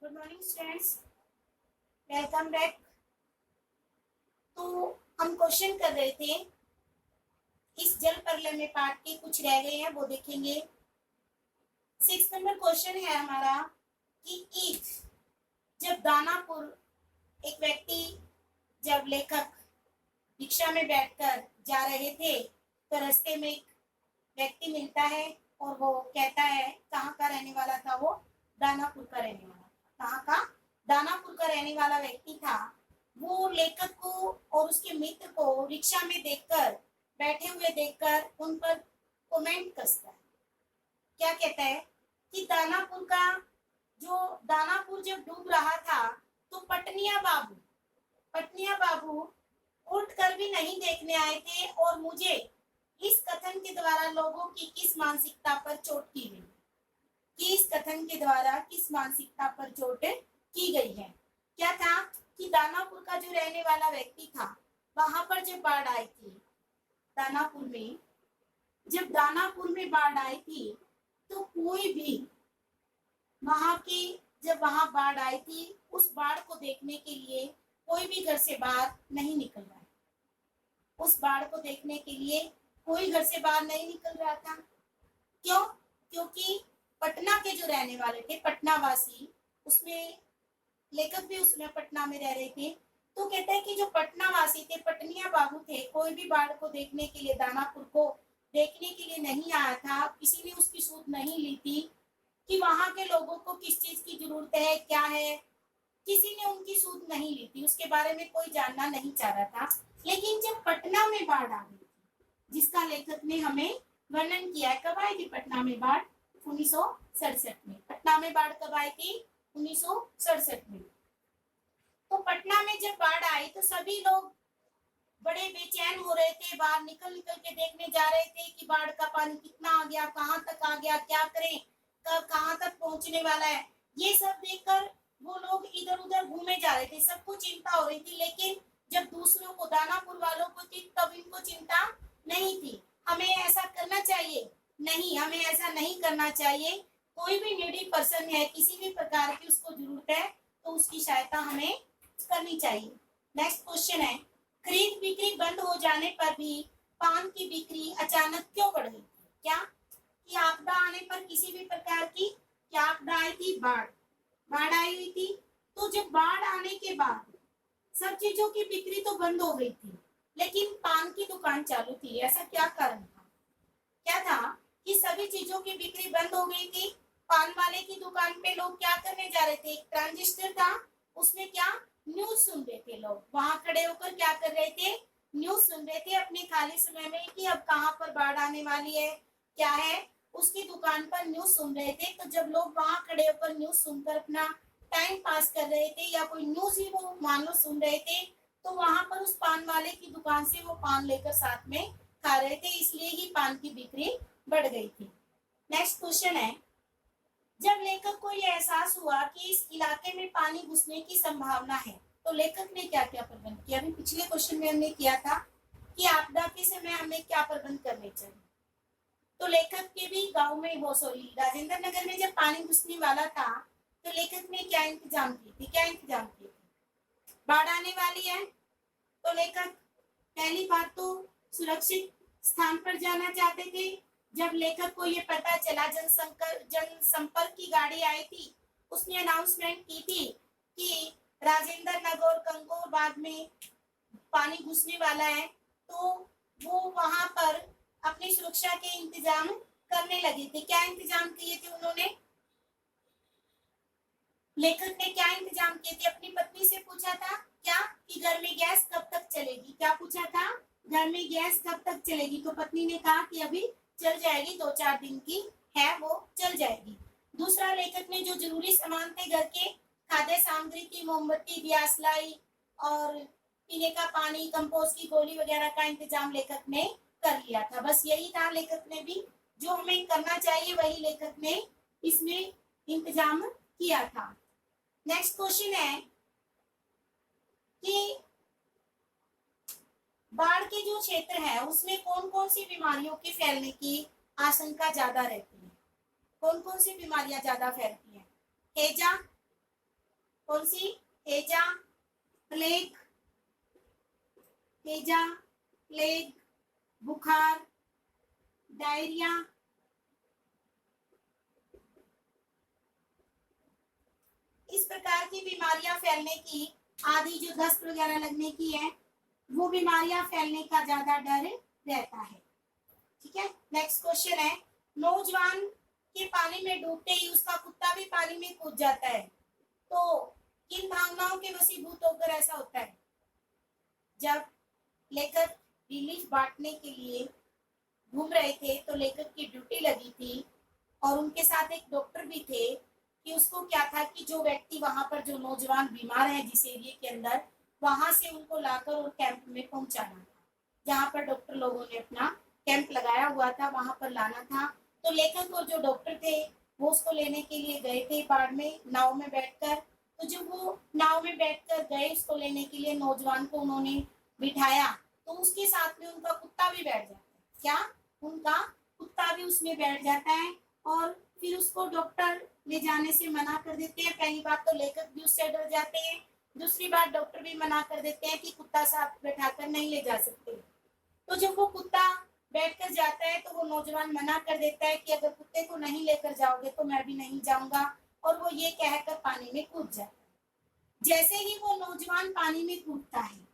Good morning students, welcome back. तो हम question कर रहे थे, इस जल प्रलय में पाठ के कुछ रह गए हैं, वो देखेंगे। 6 नंबर क्वेश्चन है हमारा कि ईद जब दानापुर एक व्यक्ति, जब लेखक रिक्शा में बैठकर जा रहे थे तो रास्ते में एक व्यक्ति मिलता है और वो कहता है, कहाँ का रहने वाला था वो? दानापुर का रहने वाला। कहाँ का? दानापुर का रहने वाला व्यक्ति था। वो लेखक को और उसके मित्र को रिक्शा में देखकर, बैठे हुए देखकर उन पर कमेंट कसता है। क्या कहता है कि दानापुर जब डूब रहा था तो पटनिया बाबू उठ कर भी नहीं देखने आए थे, और मुझे इस कथन के द्वारा लोगों की किस मानसिकता पर चोट की गई, कि इस कथन के द्वारा किस मानसिकता पर चोट की गई है। क्या था कि दानापुर का जो रहने वाला व्यक्ति था, वहां पर जब बाढ़ आई थी, जब दानापुर में बाढ़ आई थी तो कोई भी जब वहां बाढ़ आई थी, उस बाढ़ को देखने के लिए कोई भी घर से बाहर नहीं निकल रहा है। उस बाढ़ को देखने के लिए कोई घर से बाहर नहीं निकल रहा था। क्यों? क्योंकि पटना के जो रहने वाले थे, पटना वासी, उसमें लेखक भी उसमें पटना में रह रहे थे, तो कहते हैं कि जो पटना वासी थे, पटनिया बाबू थे, कोई भी बाढ़ को देखने के लिए, दानापुर को देखने के लिए नहीं आया था। किसी ने उसकी सूद नहीं ली थी कि वहां के लोगों को किस चीज की जरूरत है, क्या है। किसी ने उनकी सूद नहीं ली थी, उसके बारे में कोई जानना नहीं चाह रहा था। लेकिन जब पटना में बाढ़ आ गई, जिसका लेखक ने हमें वर्णन किया है, कब आई थी पटना में बाढ़? 1967 में। पटना में बाढ़ कब आई थी? 1967 में। तो पटना में जब बाढ़ आई तो सभी लोग बड़े बेचैन हो रहे थे, बाहर निकल निकल के देखने जा रहे थे कि बाढ़ का पानी कितना आ गया, कहाँ तक आ गया, क्या करें, कब कहाँ तक पहुंचने वाला है। ये सब देखकर वो लोग इधर उधर घूमे जा रहे थे, सबको चिंता हो रही थी। लेकिन जब दूसरों को, दानापुर वालों को थी, तब इनको चिंता नहीं थी। हमें ऐसा करना चाहिए? नहीं, हमें ऐसा नहीं करना चाहिए। कोई भी नीडी पर्सन है, किसी भी प्रकार की उसको जरूरत है, तो उसकी सहायता हमें करनी चाहिए। नेक्स्ट क्वेश्चन है, खरीद बिक्री बंद हो जाने पर भी पान की बिक्री अचानक क्यों बढ़ गई? क्या? कि आपदा आने पर किसी भी प्रकार की, क्या आपदा आई थी? बाढ़ आई हुई थी। तो जब बाढ़ आने के बाद सब चीजों की बिक्री तो बंद हो गई थी, लेकिन पान की दुकान चालू थी। ऐसा क्या कारण था? क्या था कि सभी चीजों की बिक्री बंद हो गई थी? पान वाले की दुकान पे लोग क्या करने जा रहे थे? एक ट्रांजिस्टर था, उसमें क्या न्यूज सुन रहे थे लोग। वहां खड़े होकर क्या कर रहे थे? न्यूज सुन रहे थे अपने खाली समय में, कि अब कहाँ पर बाढ़ आने वाली है, क्या है। उसकी दुकान पर न्यूज सुन रहे थे। तो जब लोग वहां खड़े होकर न्यूज सुनकर अपना टाइम पास कर रहे थे, या कोई न्यूज ही वो मान लो सुन रहे थे, तो वहां पर उस पान वाले की दुकान से वो पान लेकर साथ में खा रहे थे, इसलिए ही पान की बिक्री बढ़ गई थी। नेक्स्ट क्वेश्चन है, जब लेखक को यह एहसास हुआ कि इस इलाके में पानी घुसने की संभावना है, तो लेखक ने क्या क्या प्रबंध किया? अभी पिछले क्वेश्चन में हमने किया था कि आपदा के समय हमें क्या प्रबंध करने चाहिए। तो लेखक के भी गांव में, वो सॉरी, राजेंद्र नगर में जब पानी घुसने वाला था, तो लेखक ने क्या इंतजाम किए थे? बाढ़ आने वाली है, तो लेखक पहली बात तो सुरक्षित स्थान पर जाना चाहते थे। जब लेखक को ये पता चला, जनसंपर्क की गाड़ी आई थी, उसने अनाउंसमेंट की थी कि राजेंद्र नगर और कंकोर बाग में पानी घुसने वाला है, तो वो वहां पर अपनी सुरक्षा के इंतजाम करने लगे थे। क्या इंतजाम किए थे उन्होंने? लेखक ने क्या इंतजाम किए थे? अपनी पत्नी से पूछा था क्या कि घर में गैस कब तक चलेगी? क्या पूछा था? घर में गैस कब तक चलेगी? तो पत्नी ने कहा कि अभी चल जाएगी, 2-4 दिन की है, वो चल जाएगी। दूसरा, लेखक ने जो जरूरी सामान थे घर के, खाद्य सामग्री की, मोमबत्ती, दियासलाई और पीने का पानी, कंपोस्ट की गोली वगैरह का इंतजाम लेखक ने कर लिया था। बस यही था लेखक ने भी, जो हमें करना चाहिए वही लेखक ने इसमें इंतजाम किया था। नेक्स्ट क्वेश्चन है कि बाढ़ के जो क्षेत्र है उसमें कौन कौन सी बीमारियों के फैलने की आशंका ज्यादा रहती है? कौन कौन सी बीमारियां ज्यादा फैलती हैं? हैजा, कौन सी? हेजा, प्लेग, हेजा, प्लेग, बुखार, डायरिया। इस प्रकार की बीमारियां फैलने की, आदि जो दस्त वगैरह लगने की है, वो बीमारियां फैलने का ज्यादा डर रहता है। ठीक है, नेक्स्ट क्वेश्चन है, नौजवान के पानी में डूबते ही उसका कुत्ता भी पानी में कूद जाता है, तो किन भावनाओं के वशीभूत होकर ऐसा होता है? जब लेखक रिलीफ बांटने के लिए घूम रहे थे तो लेखक की ड्यूटी लगी थी और उनके साथ एक डॉक्टर भी थे कि उसको क्या था कि जो व्यक्ति वहां पर, जो नौजवान बीमार है जिस एरिया के अंदर, वहां से उनको लाकर और कैंप में पहुंचाना था, जहां पर डॉक्टर लोगों ने अपना कैंप लगाया हुआ था, वहां पर लाना था। तो लेखक और जो डॉक्टर थे वो उसको लेने के लिए गए थे बाढ़ में, नाव में बैठकर। तो जब वो नाव में बैठकर गए उसको लेने के लिए, नौजवान को उन्होंने बिठाया, तो उसके साथ में उनका कुत्ता भी बैठ जाता है। क्या? उनका कुत्ता भी उसमें बैठ जाता है और फिर उसको डॉक्टर ले जाने से मना कर देते हैं। पहली बात तो लेखक भी उससे डर जाते हैं, दूसरी बात डॉक्टर भी मना कर देते हैं कि कुत्ता साथ बैठाकर नहीं ले जा सकते। तो जब वो कुत्ता बैठकर जाता है तो वो नौजवान मना कर देता है कि अगर कुत्ते को नहीं लेकर जाओगे तो मैं भी नहीं जाऊंगा, और वो ये कहकर पानी में कूद जाता है। जैसे ही वो नौजवान पानी में कूदता है,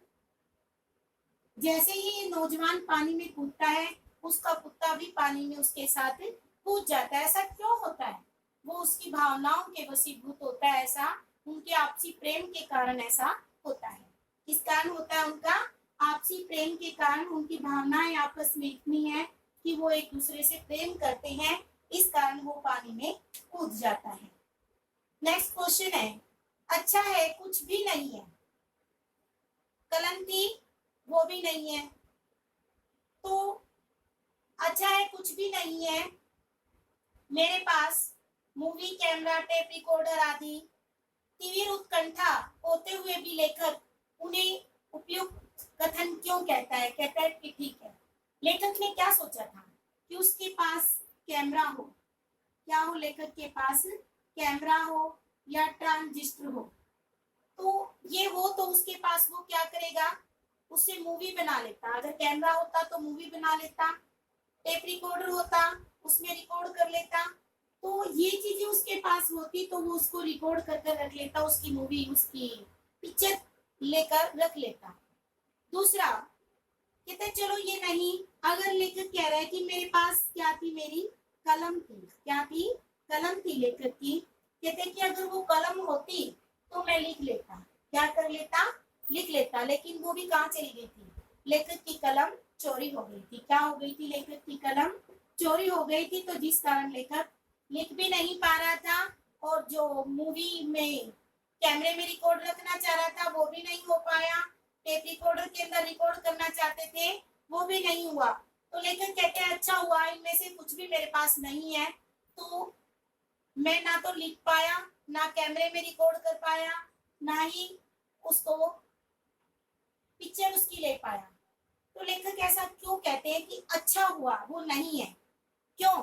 जैसे ही नौजवान पानी में कूदता है, उसका कुत्ता भी पानी में उसके साथ कूद जाता है। ऐसा क्यों होता है? वो उसकी भावनाओं के वशीभूत होता है, ऐसा उनके आपसी प्रेम के कारण ऐसा होता है। किस कारण होता है? उनका आपसी प्रेम के कारण उनकी भावनाएं आपस में इतनी है कि वो एक दूसरे से प्रेम करते हैं, इस कारण वो पानी में कूद जाता है। नेक्स्ट क्वेश्चन है, अच्छा है कुछ भी नहीं है, कलम थी वो भी नहीं है, तो अच्छा है कुछ भी नहीं है, मेरे पास मूवी कैमरा, टेप रिकॉर्डर आदि, तीव्र उत्कंठा होते हुए भी लेखक उन्हें उपयुक्त कथन क्यों कहता है? कहता है कि ठीक है। लेखक ने क्या सोचा था कि उसके पास कैमरा हो, क्या हो? लेखक के पास कैमरा हो या ट्रांजिस्टर हो, तो ये हो तो उसके पास वो क्या करेगा? उससे मूवी बना लेता। अगर कैमरा होता तो मूवी बना लेता, टेप रिकॉर्डर होता उसमें रिकॉर्ड कर लेता। तो ये चीजें उसके पास होती तो वो उसको रिकॉर्ड कर कर रख लेता, उसकी मूवी, उसकी पिक्चर लेकर रख लेता। दूसरा कहते चलो ये नहीं, अगर लेखक कह रहा है कि मेरे पास क्या थी? मेरी कलम थी। क्या थी? कलम थी लेखक की। कहते कि अगर वो कलम होती तो मैं लिख लेता। क्या कर लेता? लिख लेता। लेकिन वो भी कहाँ चली गई थी? लेखक की कलम चोरी हो गई थी। क्या हो गई थी? लेखक की कलम चोरी हो गई थी, तो जिस कारण लेखक लिख भी नहीं पा रहा था और जो मूवी में कैमरे में रिकॉर्ड रखना चाह रहा था वो भी नहीं हो पाया, टेप रिकॉर्डर के अंदर रिकॉर्ड करना चाहते थे वो भी नहीं हुआ। तो लेखक कहते हैं अच्छा हुआ इनमें से कुछ भी मेरे पास नहीं है, तो मैं ना तो लिख पाया, ना कैमरे में रिकॉर्ड कर पाया, ना ही उसको पिक्चर उसकी ले पाया। तो लेखक ऐसा क्यों कहते हैं कि अच्छा हुआ वो नहीं है? क्यों?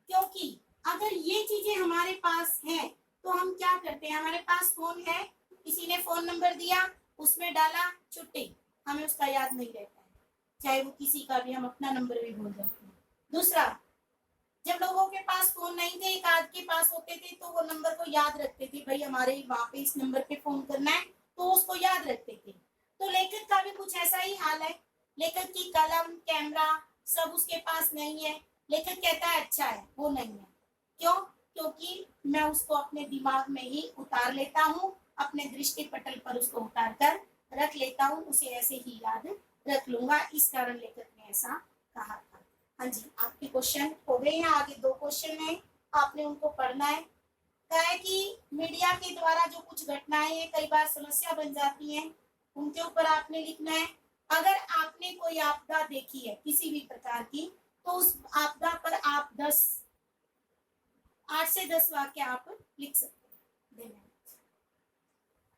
क्योंकि अगर ये चीजें हमारे पास हैं तो हम क्या करते हैं? हमारे पास फोन है, किसी ने फोन नंबर दिया, उसमें डाला, छुट्टी, हमें उसका याद नहीं रहता है, चाहे वो किसी का भी, हम अपना नंबर भी भूल जाते हैं। दूसरा, जब लोगों के पास फोन नहीं थे, एक आध के पास होते थे, तो वो नंबर को याद रखते थे, भाई हमारे वहां पे इस नंबर पे फोन करना है, तो उसको याद रखते थे। तो लेखक का भी कुछ ऐसा ही हाल है। लेखक की कलम, कैमरा सब उसके पास नहीं है। लेखक कहता है अच्छा है वो नहीं है। क्यों? क्योंकि मैं उसको अपने दिमाग में ही उतार लेता हूँ, अपने दृष्टि पटल पर उसको उतार कर रख लेता हूँ, उसे ऐसे ही याद रख लूंगा, इस कारण लेखक ने ऐसा कहा था। हाँ जी, आपके क्वेश्चन हो गए हैं। आगे दो क्वेश्चन है, आपने उनको पढ़ना है। कहा है कि मीडिया के द्वारा जो कुछ घटनाएं हैं कई बार समस्या बन जाती हैं, उनके ऊपर आपने लिखना है। अगर आपने कोई आपदा देखी है किसी भी प्रकार की, तो उस आपदा पर आप 8 से 10 वाक्य आप लिख सकते हैं। धन्यवाद।